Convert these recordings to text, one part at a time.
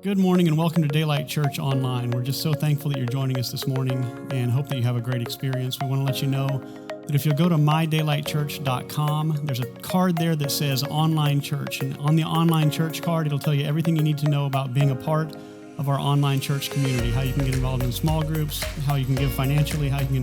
Good morning and welcome to Daylight Church Online. We're just so thankful that you're joining us this morning and hope that you have a great experience. We want to let you know that if you'll go to mydaylightchurch.com, there's a card there that says Online Church. And on the Online Church card, it'll tell you everything you need to know about being a part of our online church community, how you can get involved in small groups, how you can give financially, how you can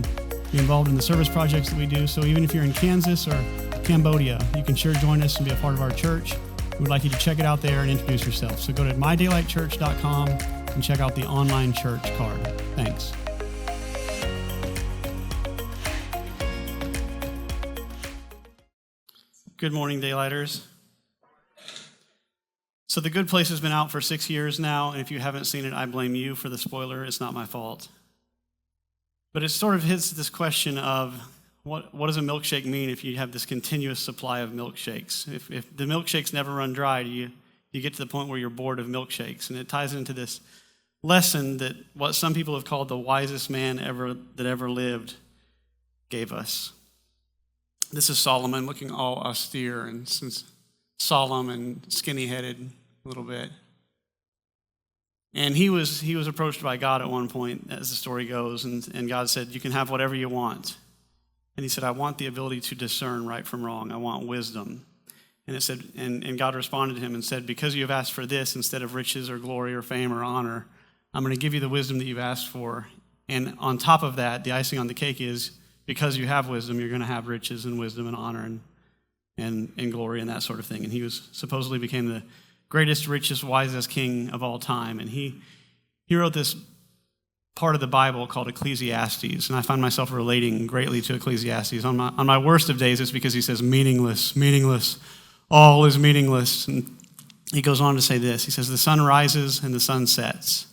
be involved in the service projects that we do. So even if you're in Kansas or Cambodia, you can sure join us and be a part of our church. We'd like you to check it out there and introduce yourself. So go to mydaylightchurch.com and check out the online church card. Thanks. Good morning, Daylighters. So The Good Place has been out for 6 years now, and if you haven't seen it, I blame you for the spoiler. It's not my fault. But it sort of hits this question of what does a milkshake mean if you have this continuous supply of milkshakes? If the milkshakes never run dry, you get to the point where you're bored of milkshakes. And it ties into this lesson that what some people have called the wisest man that ever lived gave us. This is Solomon looking all austere and solemn and skinny-headed a little bit. And he was approached by God at one point, as the story goes, and God said, "You can have whatever you want." And he said, "I want the ability to discern right from wrong. I want wisdom." And it said, and God responded to him and said, "Because you have asked for this instead of riches or glory or fame or honor, I'm going to give you the wisdom that you've asked for. And on top of that, the icing on the cake is because you have wisdom, you're going to have riches and wisdom and honor and glory and that sort of thing." And he supposedly became the greatest, richest, wisest king of all time. And he wrote this part of the Bible called Ecclesiastes, and I find myself relating greatly to Ecclesiastes. On my worst of days, it's because he says, meaningless, meaningless, all is meaningless. And he goes on to say this. He says, "The sun rises and the sun sets,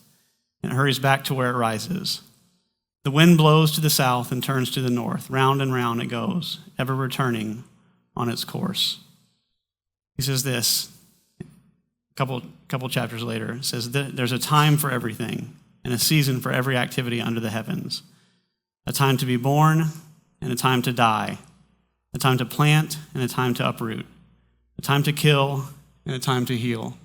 and it hurries back to where it rises. The wind blows to the south and turns to the north. Round and round it goes, ever returning on its course." He says this, a couple chapters later. It says, "There's a time for everything, and a season for every activity under the heavens. A time to be born and a time to die. A time to plant and a time to uproot. A time to kill and a time to heal.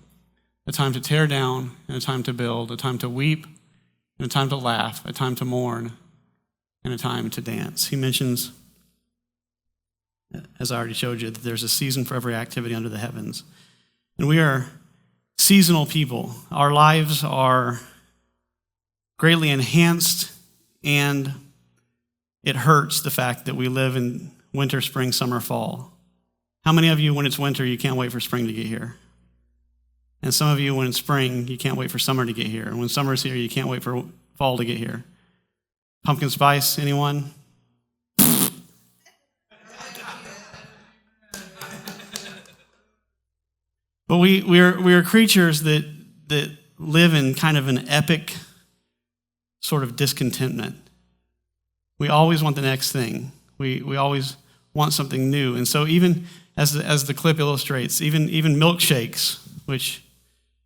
A time to tear down and a time to build. A time to weep and a time to laugh. A time to mourn and a time to dance." He mentions, as I already showed you, that there's a season for every activity under the heavens. And we are seasonal people. Our lives are greatly enhanced, and it hurts the fact that we live in winter, spring, summer, fall. How many of you, when it's winter, you can't wait for spring to get here? And some of you, when it's spring, you can't wait for summer to get here. And when summer's here, you can't wait for fall to get here. Pumpkin spice, anyone? But we are creatures that live in kind of an epic sort of discontentment. We always want the next thing. We always want something new. And so even as the clip illustrates, even milkshakes, which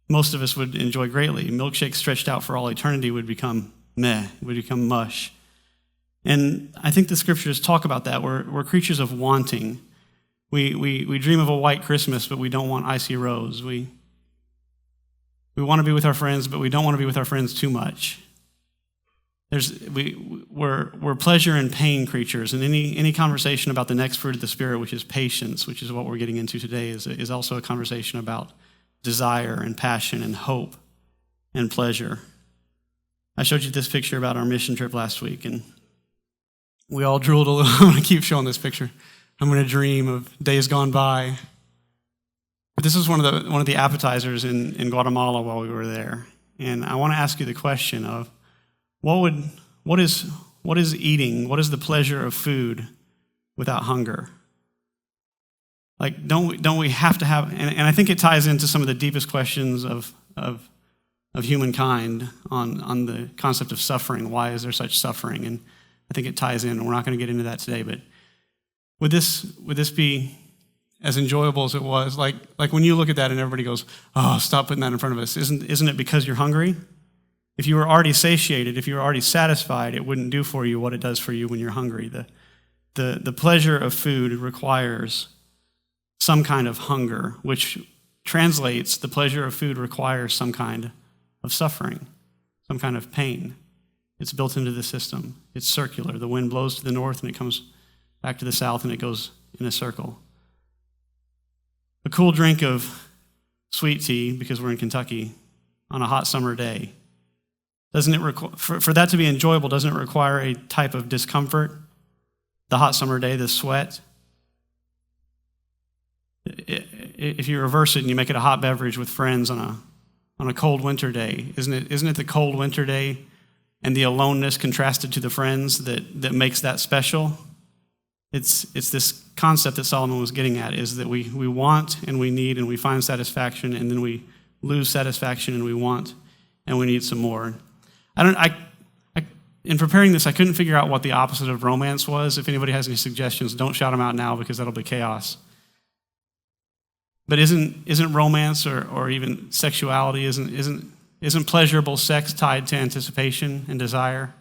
most of us would enjoy greatly, milkshakes stretched out for all eternity would become meh, would become mush. And I think the scriptures talk about that. We're creatures of wanting. We dream of a white Christmas, but we don't want icy rose. We want to be with our friends, but we don't want to be with our friends too much. We're pleasure and pain creatures, and any conversation about the next fruit of the Spirit, which is patience, which is what we're getting into today, is also a conversation about desire and passion and hope and pleasure. I showed you this picture about our mission trip last week, and we all drooled a little. I'm going to keep showing this picture. I'm going to dream of days gone by. But this is one of the appetizers in Guatemala while we were there, and I want to ask you the question of what is eating? What is the pleasure of food without hunger? Like, don't we have to have? And I think it ties into some of the deepest questions of humankind on the concept of suffering. Why is there such suffering? And I think it ties in. And we're not going to get into that today. But would this be as enjoyable as it was? Like when you look at that and everybody goes, "Oh, stop putting that in front of us." Isn't it because you're hungry? If you were already satiated, if you were already satisfied, it wouldn't do for you what it does for you when you're hungry. The pleasure of food requires some kind of hunger, which translates, the pleasure of food requires some kind of suffering, some kind of pain. It's built into the system. It's circular. The wind blows to the north and it comes back to the south and it goes in a circle. A cool drink of sweet tea, because we're in Kentucky, on a hot summer day, doesn't it for that to be enjoyable, doesn't it require a type of discomfort? The hot summer day, the sweat. If you reverse it and you make it a hot beverage with friends on a cold winter day, isn't it the cold winter day and the aloneness contrasted to the friends that makes that special? It's this concept that Solomon was getting at, is that we want and we need and we find satisfaction, and then we lose satisfaction and we want and we need some more. In preparing this, I couldn't figure out what the opposite of romance was. If anybody has any suggestions, don't shout them out now, because that'll be chaos. But isn't romance or even sexuality, isn't pleasurable sex tied to anticipation and desire?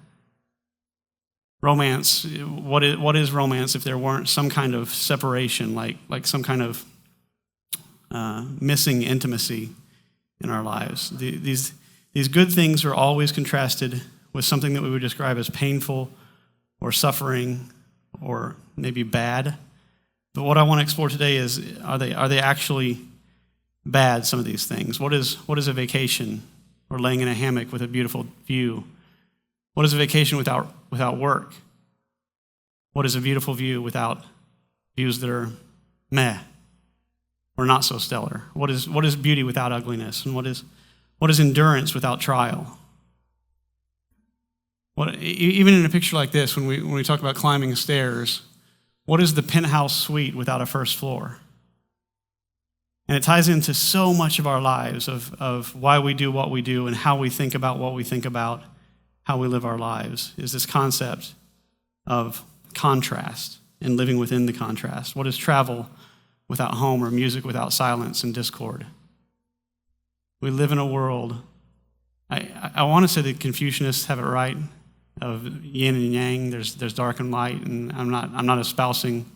Romance, what is romance if there weren't some kind of separation, like some kind of missing intimacy in our lives? These good things are always contrasted with something that we would describe as painful or suffering or maybe bad. But what I want to explore today is, are they actually bad, some of these things? What is a vacation, or laying in a hammock with a beautiful view? What is a vacation without work? What is a beautiful view without views that are meh or not so stellar? What is beauty without ugliness? And what is endurance without trial? Even in a picture like this, when we talk about climbing stairs, what is the penthouse suite without a first floor? And it ties into so much of our lives of why we do what we do and how we think about what we think about, how we live our lives, is this concept of contrast and living within the contrast. What is travel without home, or music without silence and discord? We live in a world, I want to say the Confucianists have it right, of yin and yang, there's dark and light, and I'm not espousing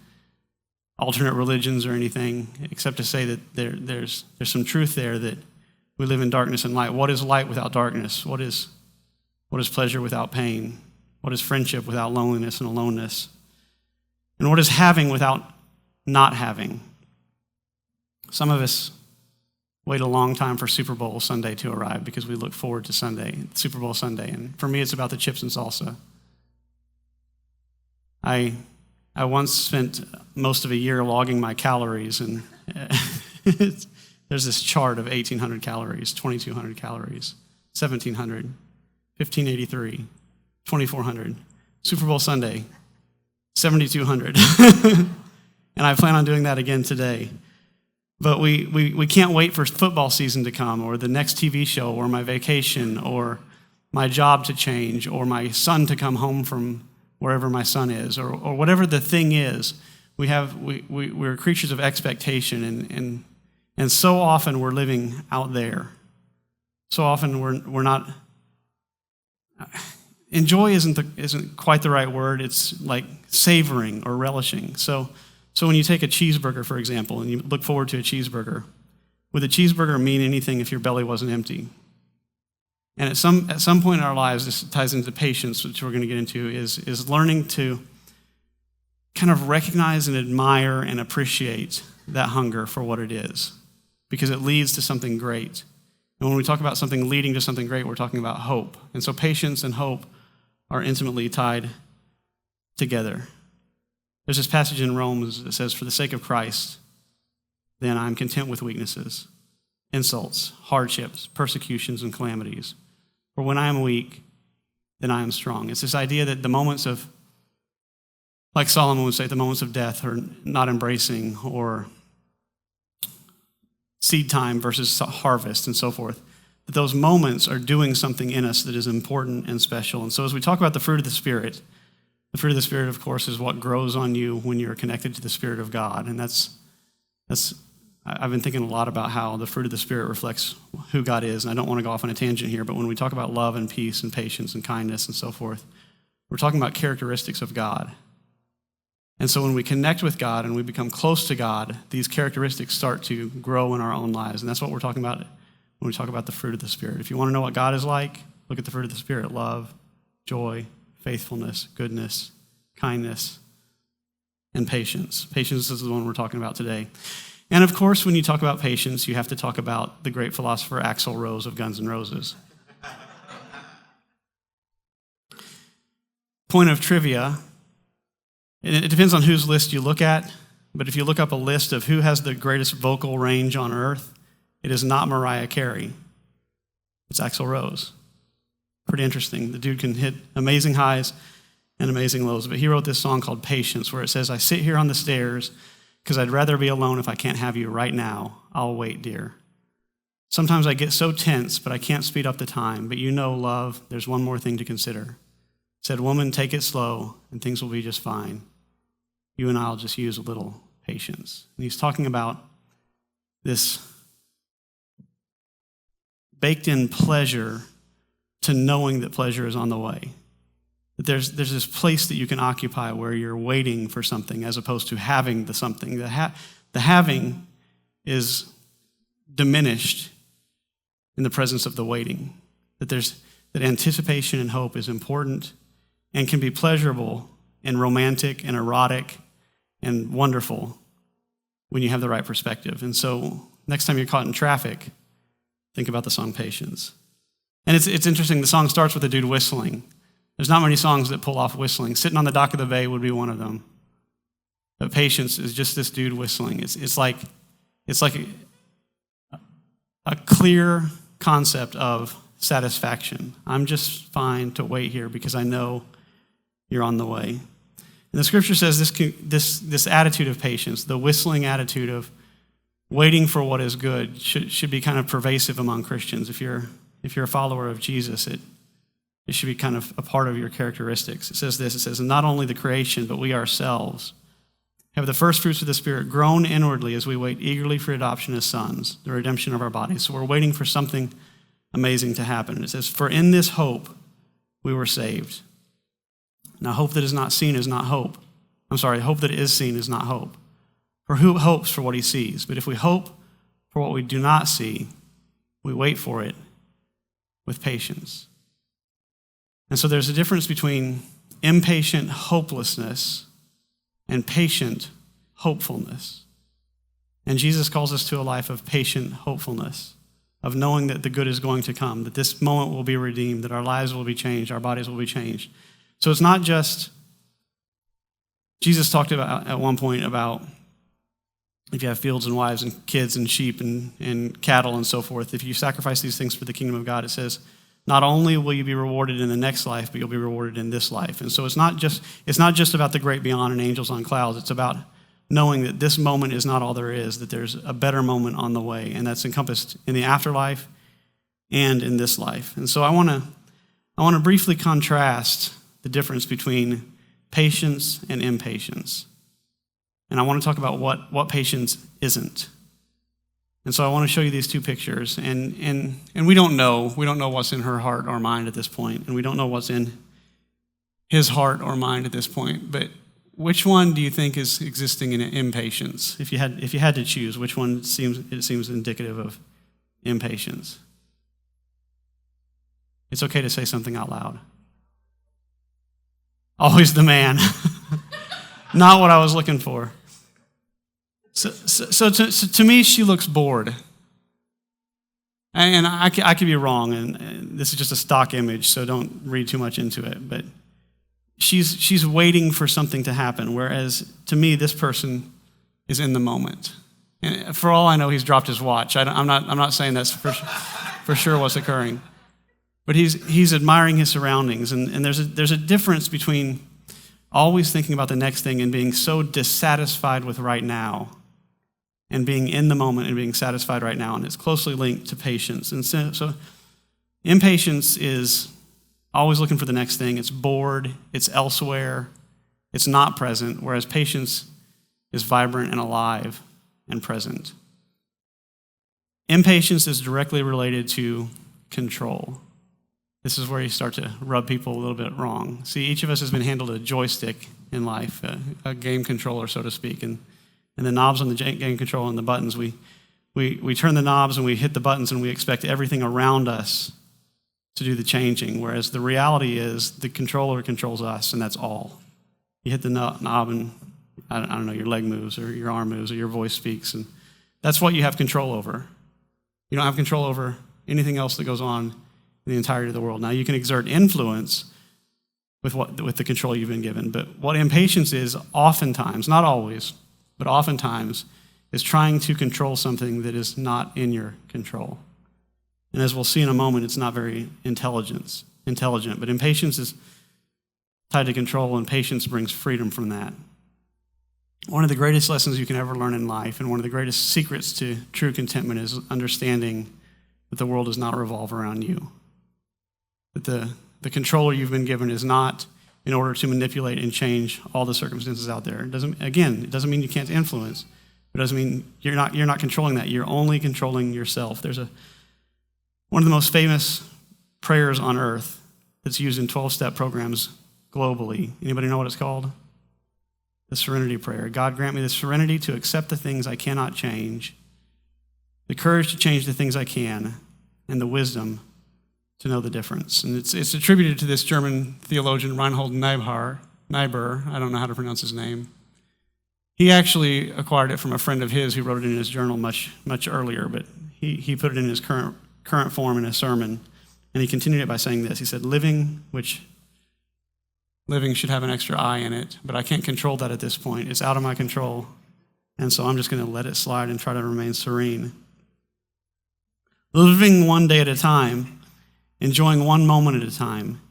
alternate religions or anything, except to say that there's some truth there, that we live in darkness and light. What is light without darkness? What is pleasure without pain? What is friendship without loneliness and aloneness? And what is having without not having? Some of us wait a long time for Super Bowl Sunday to arrive because we look forward to Super Bowl Sunday. And for me, it's about the chips and salsa. I once spent most of a year logging my calories, and there's this chart of 1,800 calories, 2,200 calories, 1,700, 1,583, 2,400. Super Bowl Sunday, 7,200. And I plan on doing that again today. But we can't wait for football season to come, or the next TV show, or my vacation, or my job to change, or my son to come home from wherever my son is, or whatever the thing is. We're creatures of expectation, and so often we're living out there. So often we're not. Enjoy isn't quite the right word. It's like savoring or relishing. So when you take a cheeseburger, for example, and you look forward to a cheeseburger, would a cheeseburger mean anything if your belly wasn't empty? And at some point in our lives, this ties into patience, which we're going to get into, is learning to kind of recognize and admire and appreciate that hunger for what it is, because it leads to something great. And when we talk about something leading to something great, we're talking about hope. And so patience and hope are intimately tied together. There's this passage in Romans that says, "For the sake of Christ, then I am content with weaknesses, insults, hardships, persecutions, and calamities. For when I am weak, then I am strong." It's this idea that the moments of, like Solomon would say, the moments of death are not embracing, or seed time versus harvest and so forth, that those moments are doing something in us that is important and special. And so as we talk about the fruit of the Spirit, of course, is what grows on you when you're connected to the Spirit of God. And I've been thinking a lot about how the fruit of the Spirit reflects who God is. And I don't want to go off on a tangent here, but when we talk about love and peace and patience and kindness and so forth, we're talking about characteristics of God. And so when we connect with God and we become close to God, these characteristics start to grow in our own lives. And that's what we're talking about when we talk about the fruit of the Spirit. If you want to know what God is like, look at the fruit of the Spirit: love, joy, faithfulness, goodness, kindness, and patience. Patience is the one we're talking about today. And of course, when you talk about patience, you have to talk about the great philosopher Axl Rose of Guns N' Roses. Point of trivia, and it depends on whose list you look at, but if you look up a list of who has the greatest vocal range on earth, it is not Mariah Carey. It's Axl Rose. Pretty interesting. The dude can hit amazing highs and amazing lows. But he wrote this song called Patience, where it says, "I sit here on the stairs because I'd rather be alone if I can't have you right now. I'll wait, dear. Sometimes I get so tense, but I can't speed up the time. But you know, love, there's one more thing to consider. Said, woman, take it slow, and things will be just fine. You and I'll just use a little patience." And he's talking about this baked-in pleasure to knowing that pleasure is on the way. That there's this place that you can occupy where you're waiting for something as opposed to having the something. The having is diminished in the presence of the waiting. That anticipation and hope is important and can be pleasurable and romantic and erotic and wonderful when you have the right perspective. And so next time you're caught in traffic, think about the song Patience. And it's interesting, the song starts with a dude whistling. There's not many songs that pull off whistling. Sitting on the Dock of the Bay would be one of them. But Patience is just this dude whistling. It's like a clear concept of satisfaction. I'm just fine to wait here because I know you're on the way. And the scripture says this attitude of patience, the whistling attitude of waiting for what is good, should be kind of pervasive among Christians. If you're a follower of Jesus, it should be kind of a part of your characteristics. It says this, it says, not only the creation, but we ourselves have the first fruits of the Spirit grown inwardly as we wait eagerly for adoption as sons, the redemption of our bodies. So we're waiting for something amazing to happen. It says, for in this hope we were saved. Now, hope that is not seen is not hope. Hope that is seen is not hope. For who hopes for what he sees? But if we hope for what we do not see, we wait for it with patience. And so there's a difference between impatient hopelessness and patient hopefulness. And Jesus calls us to a life of patient hopefulness, of knowing that the good is going to come, that this moment will be redeemed, that our lives will be changed, our bodies will be changed. So it's not just, Jesus talked about at one point about if you have fields and wives and kids and sheep and cattle and so forth, if you sacrifice these things for the kingdom of God, it says, not only will you be rewarded in the next life, but you'll be rewarded in this life. And so it's not just about the great beyond and angels on clouds. It's about knowing that this moment is not all there is, that there's a better moment on the way, and that's encompassed in the afterlife and in this life. And so I want to briefly contrast the difference between patience and impatience. And I want to talk about what patience isn't. And so I want to show you these two pictures. And we don't know what's in her heart or mind at this point, and we don't know what's in his heart or mind at this point. But which one do you think is existing in impatience? If you had to choose, which one seems indicative of impatience? It's okay to say something out loud. Always the man. Not what I was looking for. So to me, she looks bored. And I could be wrong, and this is just a stock image, so don't read too much into it. But she's waiting for something to happen, whereas to me, this person is in the moment. And for all I know, he's dropped his watch. I'm not saying that's for sure what's occurring. But he's admiring his surroundings, and there's a difference between always thinking about the next thing and being so dissatisfied with right now, and being in the moment and being satisfied right now, and it's closely linked to patience. And so impatience is always looking for the next thing. It's bored, it's elsewhere, it's not present, whereas patience is vibrant and alive and present. Impatience is directly related to control. This is where you start to rub people a little bit wrong. See, each of us has been handled a joystick in life, a game controller, so to speak, and the knobs on the game controller and the buttons, we we turn the knobs and we hit the buttons and we expect everything around us to do the changing, whereas the reality is the controller controls us, and that's all. You hit the knob and, I don't know, your leg moves or your arm moves or your voice speaks, and that's what you have control over. You don't have control over anything else that goes on in the entirety of the world. Now, you can exert influence with the control you've been given, but what impatience is oftentimes, not always, but oftentimes, is trying to control something that is not in your control. And as we'll see in a moment, it's not very intelligent, but impatience is tied to control, and patience brings freedom from that. One of the greatest lessons you can ever learn in life, and one of the greatest secrets to true contentment, is understanding that the world does not revolve around you. That the controller you've been given is not in order to manipulate and change all the circumstances out there. It doesn't mean you can't influence. It doesn't mean you're not controlling that. You're only controlling yourself. There's one of the most famous prayers on earth that's used in 12-step programs globally. Anybody know what it's called? The Serenity Prayer. God, grant me the serenity to accept the things I cannot change, the courage to change the things I can, and the wisdom to know the difference. And it's attributed to this German theologian, Reinhold Niebuhr. I don't know how to pronounce his name. He actually acquired it from a friend of his who wrote it in his journal much earlier, but he put it in his current form in a sermon, and he continued it by saying this. He said, living should have an extra I in it, but I can't control that at this point. It's out of my control, and so I'm just going to let it slide and try to remain serene. Living one day at a time, enjoying one moment at a time,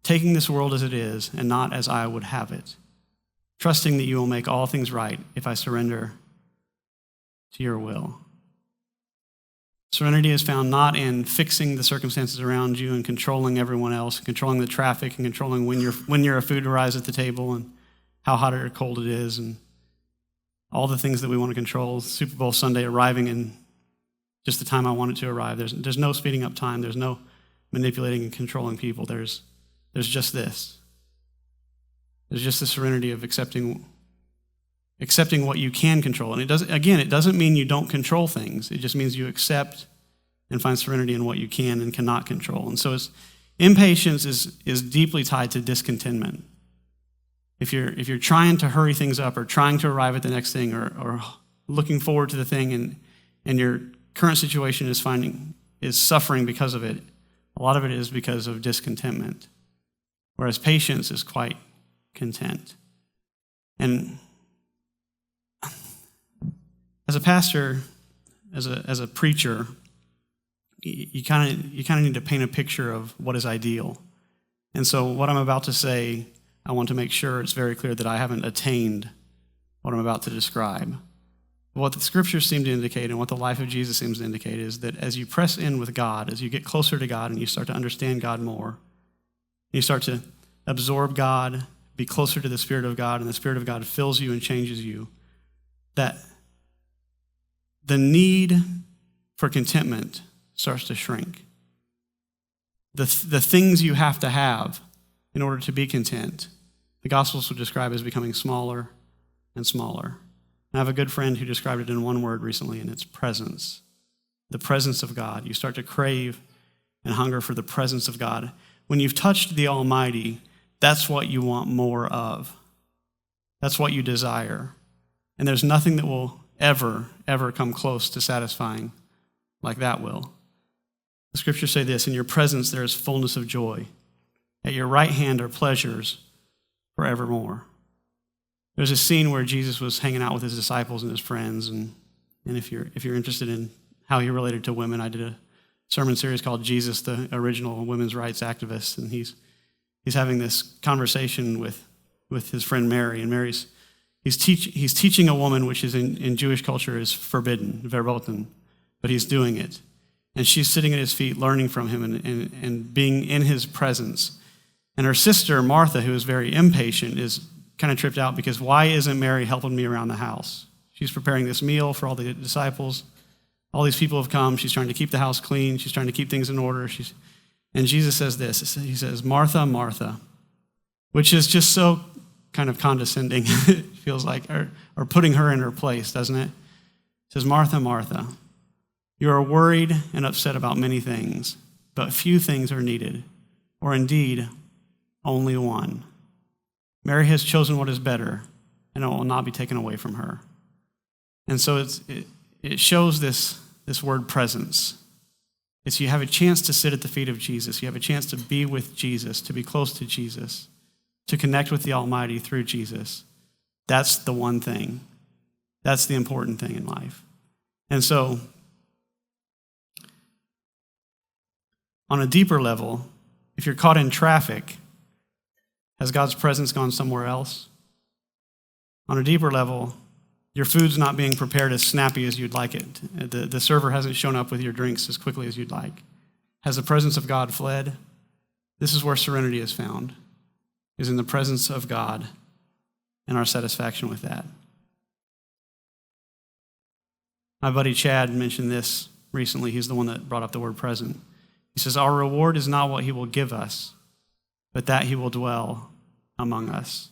taking this world as it is and not as I would have it, trusting that you will make all things right if I surrender to your will. Serenity is found not in fixing the circumstances around you and controlling everyone else, controlling the traffic and controlling when your food arrives at the table and how hot or cold it is and all the things that we want to control. Super Bowl Sunday arriving in just the time I want it to arrive. There's no speeding up time. There's no manipulating and controlling people. There's just this. There's just the serenity of accepting what you can control. And it doesn't mean you don't control things. It just means you accept and find serenity in what you can and cannot control. And so impatience is deeply tied to discontentment. If you're trying to hurry things up or trying to arrive at the next thing or looking forward to the thing and your current situation is suffering because of it, a lot of it is because of discontentment. Whereas patience is quite content. And as a pastor, as a preacher, you kind of need to paint a picture of what is ideal. And so what I'm about to say, I want to make sure it's very clear that I haven't attained what I'm about to describe. What the scriptures seem to indicate and what the life of Jesus seems to indicate is that as you press in with God, as you get closer to God and you start to understand God more, you start to absorb God, be closer to the Spirit of God, and the Spirit of God fills you and changes you, that the need for contentment starts to shrink. The things you have to have in order to be content, the Gospels would describe as becoming smaller and smaller. And I have a good friend who described it in one word recently, and it's presence. The presence of God. You start to crave and hunger for the presence of God. When you've touched the Almighty, that's what you want more of. That's what you desire. And there's nothing that will ever come close to satisfying like that will. The scriptures say this, in your presence there is fullness of joy. At your right hand are pleasures forevermore. There's a scene where Jesus was hanging out with his disciples and his friends, and if you're interested in how he related to women, I did a sermon series called Jesus, the Original Women's Rights Activist, and he's having this conversation with his friend Mary, and he's teaching a woman, which is in Jewish culture is forbidden, verboten, but he's doing it. And she's sitting at his feet, learning from him and being in his presence. And her sister, Martha, who is very impatient, is kind of tripped out because why isn't Mary helping me around the house? She's preparing this meal for all the disciples. All these people have come. She's trying to keep the house clean. She's trying to keep things in order. And Jesus says this. He says, Martha, Martha, which is just so kind of condescending, it feels like, or putting her in her place, doesn't it? It says, Martha, Martha, You are worried and upset about many things, but few things are needed, or indeed, only one. Mary has chosen what is better, and it will not be taken away from her. And so it shows this word presence. It's you have a chance to sit at the feet of Jesus. You have a chance to be with Jesus, to be close to Jesus, to connect with the Almighty through Jesus. That's the one thing. That's the important thing in life. And so, on a deeper level, if you're caught in traffic, has God's presence gone somewhere else? On a deeper level, your food's not being prepared as snappy as you'd like it. The server hasn't shown up with your drinks as quickly as you'd like. Has the presence of God fled? This is where serenity is found, is in the presence of God and our satisfaction with that. My buddy Chad mentioned this recently. He's the one that brought up the word present. He says, our reward is not what he will give us, but that he will dwell among us.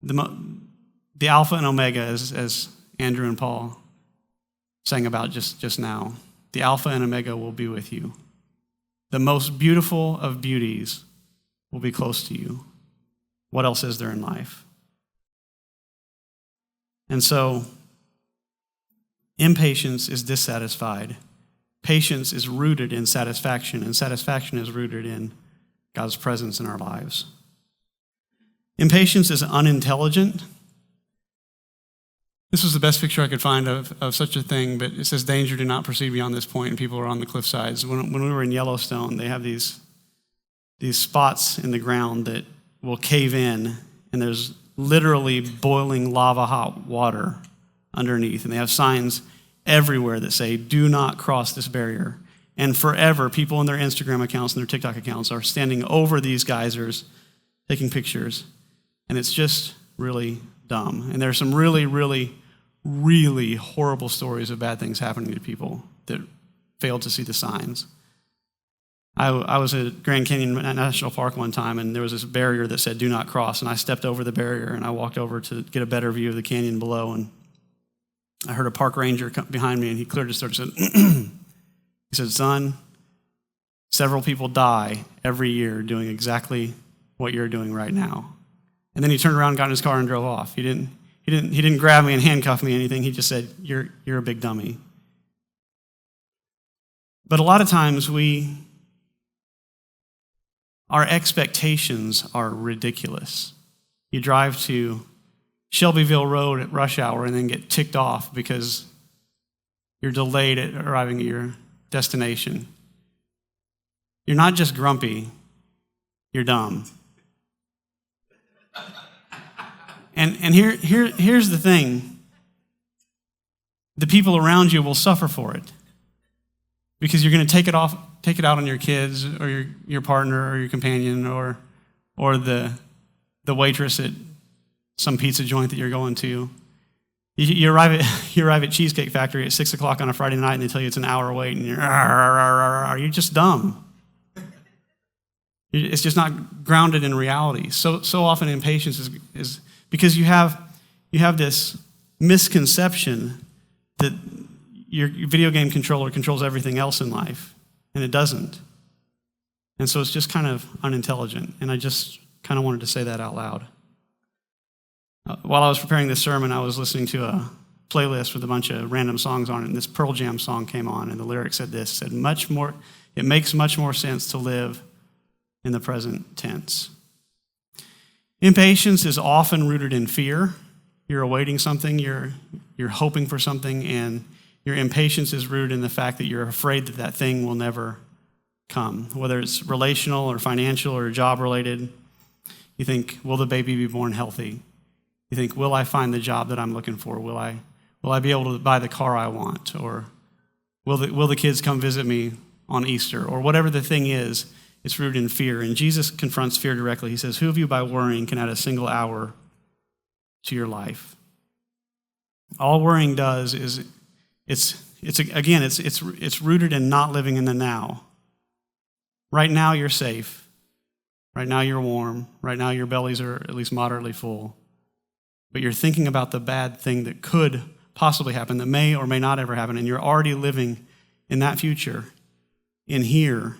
The Alpha and Omega, as Andrew and Paul sang about just now, the Alpha and Omega will be with you. The most beautiful of beauties will be close to you. What else is there in life? And so, impatience is dissatisfied. Patience is rooted in satisfaction, and satisfaction is rooted in God's presence in our lives. Impatience is unintelligent. This was the best picture I could find of such a thing, but it says, danger, do not proceed beyond this point, and people are on the cliff sides. When we were in Yellowstone, they have these spots in the ground that will cave in, and there's literally boiling lava hot water underneath, and they have signs everywhere that say, do not cross this barrier. And forever, people in their Instagram accounts and their TikTok accounts are standing over these geysers, taking pictures, and it's just really dumb. And there's some really, really, really horrible stories of bad things happening to people that failed to see the signs. I was at Grand Canyon National Park one time, and there was this barrier that said, do not cross, and I stepped over the barrier, and I walked over to get a better view of the canyon below, and I heard a park ranger come behind me, and he cleared his throat and said, he said, son, several people die every year doing exactly what you're doing right now. And then he turned around, got in his car, and drove off. He didn't grab me and handcuff me or anything. He just said, you're a big dummy. But a lot of times our expectations are ridiculous. You drive to Shelbyville Road at rush hour and then get ticked off because you're delayed at arriving at your destination. You're not just grumpy, you're dumb. And here's the thing. The people around you will suffer for it because you're going to take it out on your kids or your partner or your companion or the waitress at some pizza joint that you're going to. You arrive at Cheesecake Factory at 6 o'clock on a Friday night and they tell you it's an hour wait and you're just dumb. It's just not grounded in reality. So often impatience is because you have this misconception that your video game controller controls everything else in life, and it doesn't. And so it's just kind of unintelligent, and I just kind of wanted to say that out loud. While I was preparing this sermon, I was listening to a playlist with a bunch of random songs on it, and this Pearl Jam song came on, and the lyric said this, it makes much more sense to live in the present tense. Impatience is often rooted in fear. You're awaiting something, you're hoping for something, and your impatience is rooted in the fact that you're afraid that thing will never come. Whether it's relational or financial or job-related, you think, will the baby be born healthy? You think, will I find the job that I'm looking for? Will I be able to buy the car I want? Or will the kids come visit me on Easter? Or whatever the thing is, it's rooted in fear. And Jesus confronts fear directly. He says, who of you by worrying can add a single hour to your life? All worrying does is it's rooted in not living in the now. Right now you're safe. Right now you're warm. Right now your bellies are at least moderately full. But you're thinking about the bad thing that could possibly happen, that may or may not ever happen, and you're already living in that future, in here,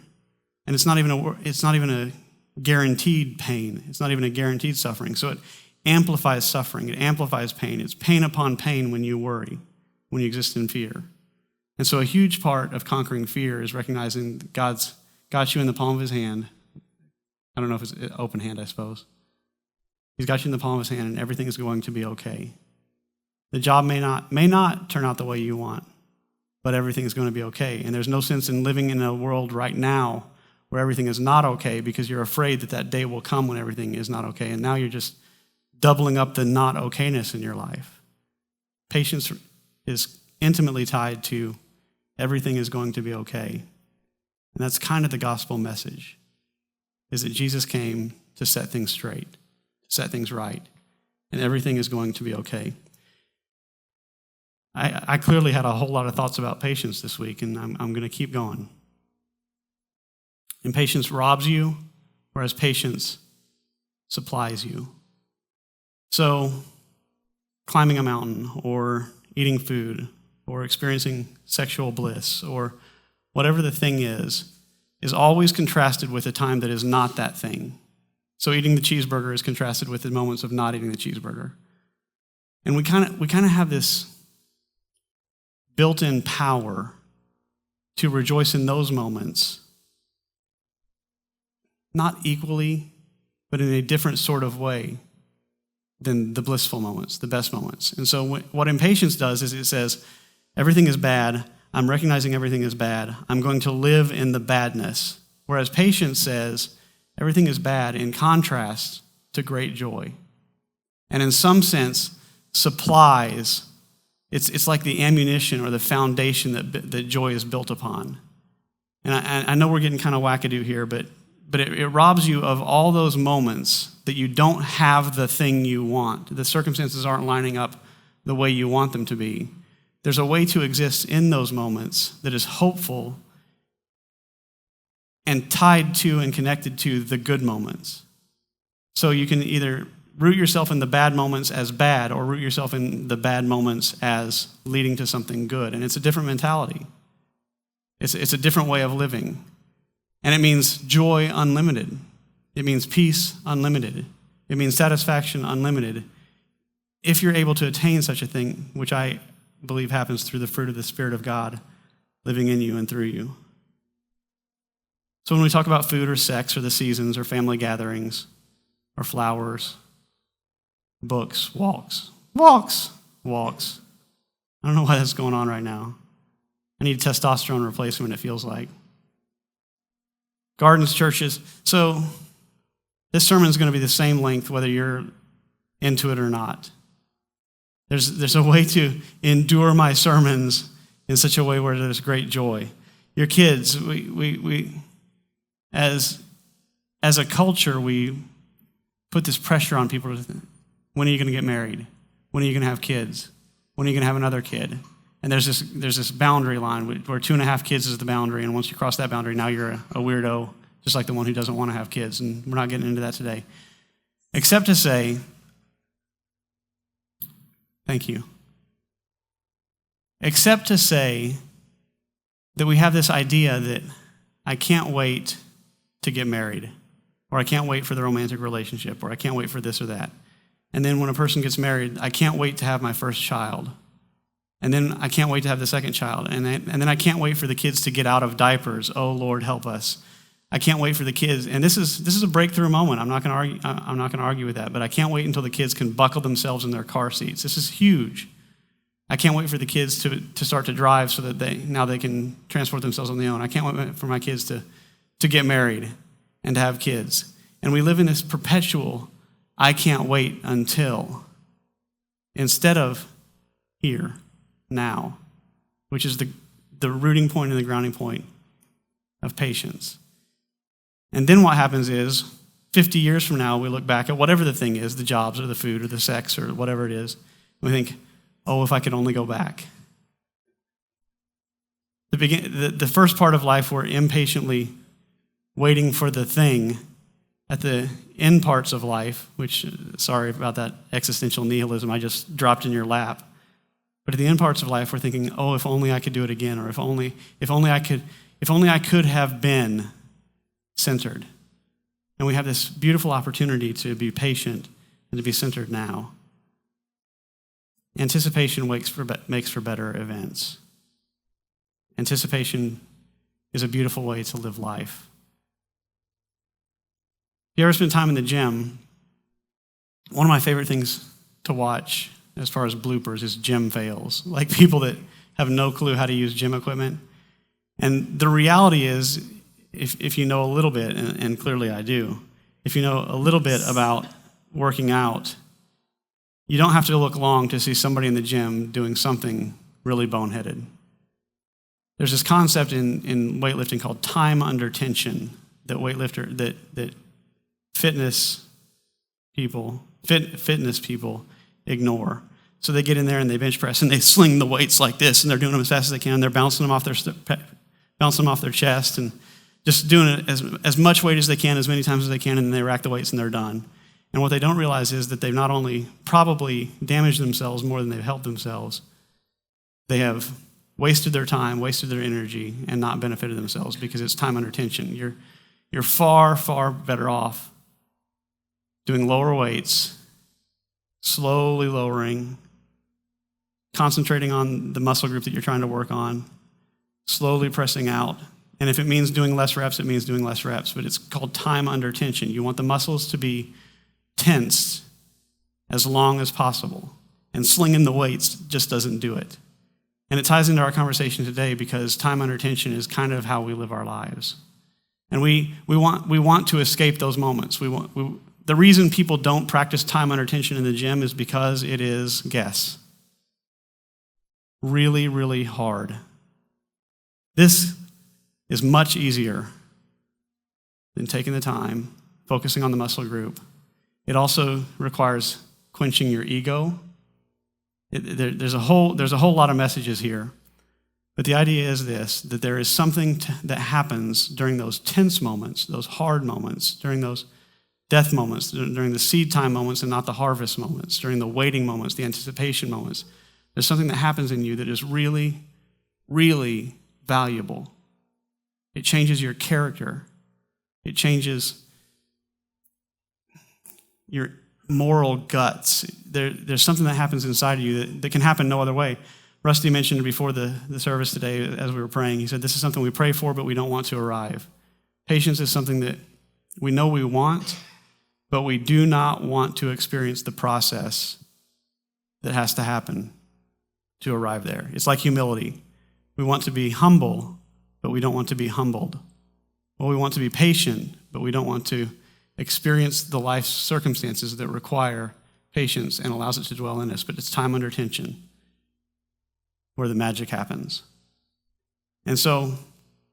and it's not even a guaranteed pain. It's not even a guaranteed suffering. So it amplifies suffering. It amplifies pain. It's pain upon pain when you worry, when you exist in fear. And so a huge part of conquering fear is recognizing that God's got you in the palm of his hand. I don't know if it's an open hand, I suppose. He's got you in the palm of his hand, and everything is going to be okay. The job may not turn out the way you want, but everything is going to be okay. And there's no sense in living in a world right now where everything is not okay because you're afraid that that day will come when everything is not okay. And now you're just doubling up the not okayness in your life. Patience is intimately tied to everything is going to be okay. And that's kind of the gospel message, is that Jesus came to set things straight, to set things right, and everything is going to be okay. I clearly had a whole lot of thoughts about patience this week, and I'm going to keep going. Impatience robs you, whereas patience supplies you. So, climbing a mountain, or eating food, or experiencing sexual bliss, or whatever the thing is always contrasted with a time that is not that thing. So eating the cheeseburger is contrasted with the moments of not eating the cheeseburger. And we kind of have this built-in power to rejoice in those moments, not equally, but in a different sort of way than the blissful moments, the best moments. And so what impatience does is it says, everything is bad. I'm recognizing everything is bad. I'm going to live in the badness. Whereas patience says, everything is bad in contrast to great joy. And in some sense, supplies, it's like the ammunition or the foundation that joy is built upon. And I know we're getting kind of wackadoo here, but it robs you of all those moments that you don't have the thing you want. The circumstances aren't lining up the way you want them to be. There's a way to exist in those moments that is hopeful and tied to and connected to the good moments. So you can either root yourself in the bad moments as bad, or root yourself in the bad moments as leading to something good. And it's a different mentality. It's a different way of living. And it means joy unlimited. It means peace unlimited. It means satisfaction unlimited. If you're able to attain such a thing, which I believe happens through the fruit of the Spirit of God living in you and through you. So when we talk about food or sex or the seasons or family gatherings or flowers, books, walks. I don't know why that's going on right now. I need a testosterone replacement, it feels like. Gardens, churches. So this sermon is going to be the same length whether you're into it or not. There's a way to endure my sermons in such a way where there's great joy. Your kids, we as a culture, we put this pressure on people. When are you going to get married? When are you going to have kids? When are you going to have another kid? And there's this boundary line where 2.5 kids is the boundary, and once you cross that boundary, now you're a weirdo, just like the one who doesn't want to have kids. And we're not getting into that today. Except to say, thank you. Except to say that we have this idea that I can't wait to get married, or I can't wait for the romantic relationship, or I can't wait for this or that. And then when a person gets married, I can't wait to have my first child. And then I can't wait to have the second child. And then I can't wait for the kids to get out of diapers. Oh, Lord, help us. I can't wait for the kids. And this is a breakthrough moment. I'm not going to argue with that. But I can't wait until the kids can buckle themselves in their car seats. This is huge. I can't wait for the kids to start to drive so that they can transport themselves on their own. I can't wait for my kids to get married and to have kids. And we live in this perpetual, I can't wait until, instead of here, now, which is the rooting point and the grounding point of patience. And then what happens is, 50 years from now, we look back at whatever the thing is, the jobs or the food or the sex or whatever it is, and we think, oh, if I could only go back. The first part of life, we're impatiently waiting for the thing. At the end parts of life, which, sorry about that existential nihilism I just dropped in your lap, But at the end parts of life, we're thinking, oh, if only I could do it again, or if only I could have been centered. And we have this beautiful opportunity to be patient and to be centered now. Anticipation makes for better events. Anticipation is a beautiful way to live life. If you ever spend time in the gym, one of my favorite things to watch as far as bloopers is gym fails, like people that have no clue how to use gym equipment. And the reality is, if you know a little bit, and clearly I do, if you know a little bit about working out, you don't have to look long to see somebody in the gym doing something really boneheaded. There's this concept in weightlifting called time under tension that fitness people ignore. So they get in there and they bench press and they sling the weights like this, and they're doing them as fast as they can. They're bouncing them off their chest and just doing it as much weight as they can, as many times as they can, and then they rack the weights and they're done. And what they don't realize is that they've not only probably damaged themselves more than they've helped themselves, they have wasted their time, wasted their energy, and not benefited themselves because it's time under tension. You're far, far better off doing lower weights, slowly lowering, concentrating on the muscle group that you're trying to work on, slowly pressing out. And if it means doing less reps, it means doing less reps, but it's called time under tension. You want the muscles to be tense as long as possible, and slinging the weights just doesn't do it. And it ties into our conversation today because time under tension is kind of how we live our lives. And we want to escape those moments. The reason people don't practice time under tension in the gym is because it is, guess, really, really hard. This is much easier than taking the time, focusing on the muscle group. It also requires quenching your ego. There's a whole lot of messages here. But the idea is this, that there is something that happens during those tense moments, those hard moments, during those death moments, during the seed time moments and not the harvest moments, during the waiting moments, the anticipation moments. There's something that happens in you that is really, really valuable. It changes your character. It changes your moral guts. There's something that happens inside of you that can happen no other way. Rusty mentioned before the service today as we were praying, he said, this is something we pray for, but we don't want to arrive. Patience is something that we know we want, but we do not want to experience the process that has to happen to arrive there. It's like humility. We want to be humble, but we don't want to be humbled. Well, we want to be patient, but we don't want to experience the life circumstances that require patience and allows it to dwell in us. But it's time under tension where the magic happens. And so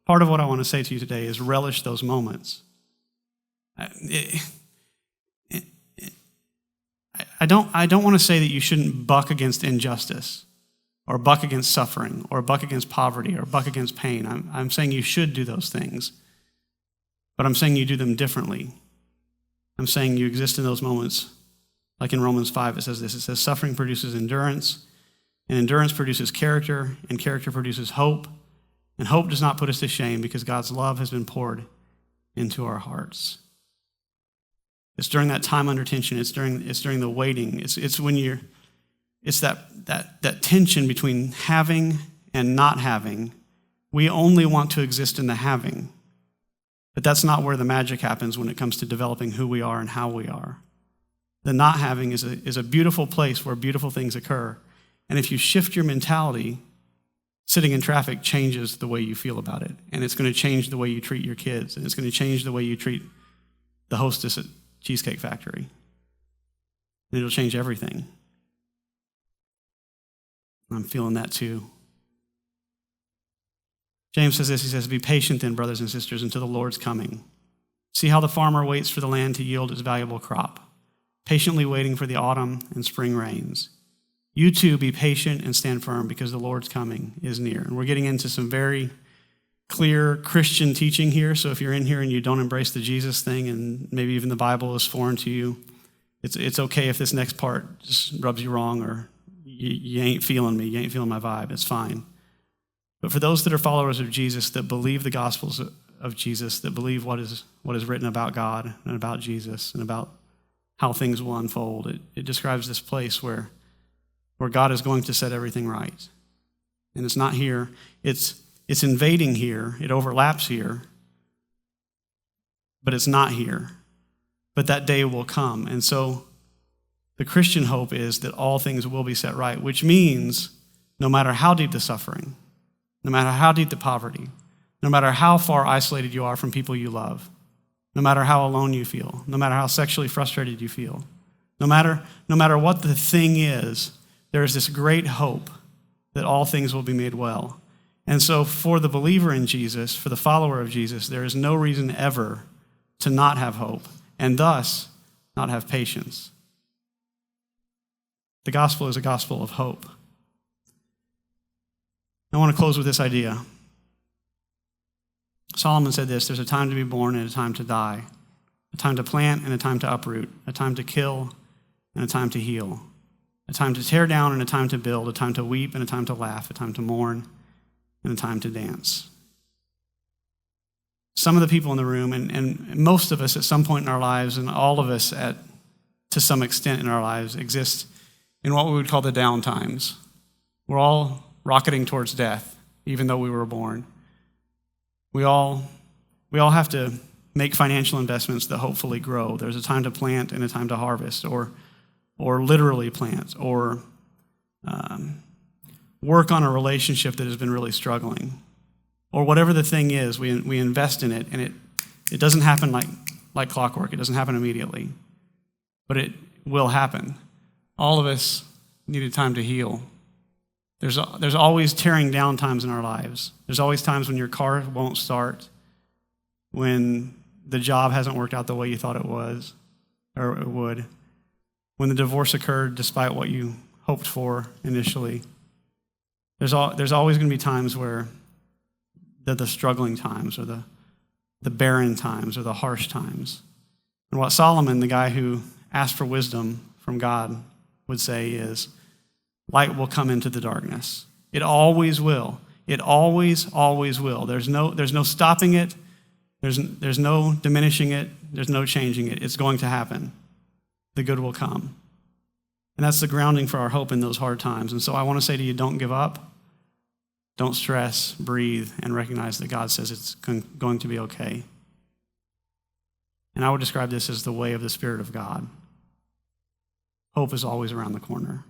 part of what I want to say to you today is relish those moments. I don't want to say that you shouldn't buck against injustice or buck against suffering or buck against poverty or buck against pain. I'm saying you should do those things, but I'm saying you do them differently. I'm saying you exist in those moments. Like in Romans 5, it says this. It says, suffering produces endurance, and endurance produces character, and character produces hope. And hope does not put us to shame because God's love has been poured into our hearts. It's during that time under tension. It's during the waiting. It's when it's that tension between having and not having. We only want to exist in the having. But that's not where the magic happens when it comes to developing who we are and how we are. The not having is a beautiful place where beautiful things occur. And if you shift your mentality, sitting in traffic changes the way you feel about it. And it's going to change the way you treat your kids. And it's going to change the way you treat the hostess at Cheesecake Factory. And it'll change everything. I'm feeling that too. James says this, he says, be patient then, brothers and sisters, until the Lord's coming. See how the farmer waits for the land to yield its valuable crop, patiently waiting for the autumn and spring rains. You too be patient and stand firm because the Lord's coming is near. And we're getting into some very clear Christian teaching here. So if you're in here and you don't embrace the Jesus thing and maybe even the Bible is foreign to you, it's okay if this next part just rubs you wrong or you ain't feeling me. You ain't feeling my vibe. It's fine. But for those that are followers of Jesus, that believe the gospels of Jesus, that believe what is written about God and about Jesus and about how things will unfold, it describes this place where God is going to set everything right. And it's not here. It's invading here. It overlaps here. But it's not here. But that day will come. And so the Christian hope is that all things will be set right, which means no matter how deep the suffering, no matter how deep the poverty, no matter how far isolated you are from people you love, no matter how alone you feel, no matter how sexually frustrated you feel, no matter what the thing is, there is this great hope that all things will be made well. And so for the believer in Jesus, for the follower of Jesus, there is no reason ever to not have hope and thus not have patience. The gospel is a gospel of hope. I want to close with this idea. Solomon said this: there's a time to be born and a time to die, a time to plant and a time to uproot, a time to kill and a time to heal, a time to tear down and a time to build, a time to weep and a time to laugh, a time to mourn and a time to dance. Some of the people in the room, and most of us at some point in our lives, and all of us to some extent in our lives, exist in what we would call the down times. We're all rocketing towards death, even though we were born. We all have to make financial investments that hopefully grow. There's a time to plant and a time to harvest, or literally plant, or work on a relationship that has been really struggling, or whatever the thing is. We invest in it, and it doesn't happen like clockwork. It doesn't happen immediately, but it will happen. All of us need a time to heal. There's always tearing down times in our lives. There's always times when your car won't start, when the job hasn't worked out the way you thought it was or it would, when the divorce occurred despite what you hoped for initially. There's always going to be times where they're the struggling times, or the barren times, or the harsh times. And what Solomon, the guy who asked for wisdom from God, would say is, light will come into the darkness. It always will. It always, always will. There's no stopping it. There's no diminishing it. There's no changing it. It's going to happen. The good will come. And that's the grounding for our hope in those hard times. And so I want to say to you, don't give up. Don't stress, breathe, and recognize that God says it's going to be okay. And I would describe this as the way of the Spirit of God. Hope is always around the corner.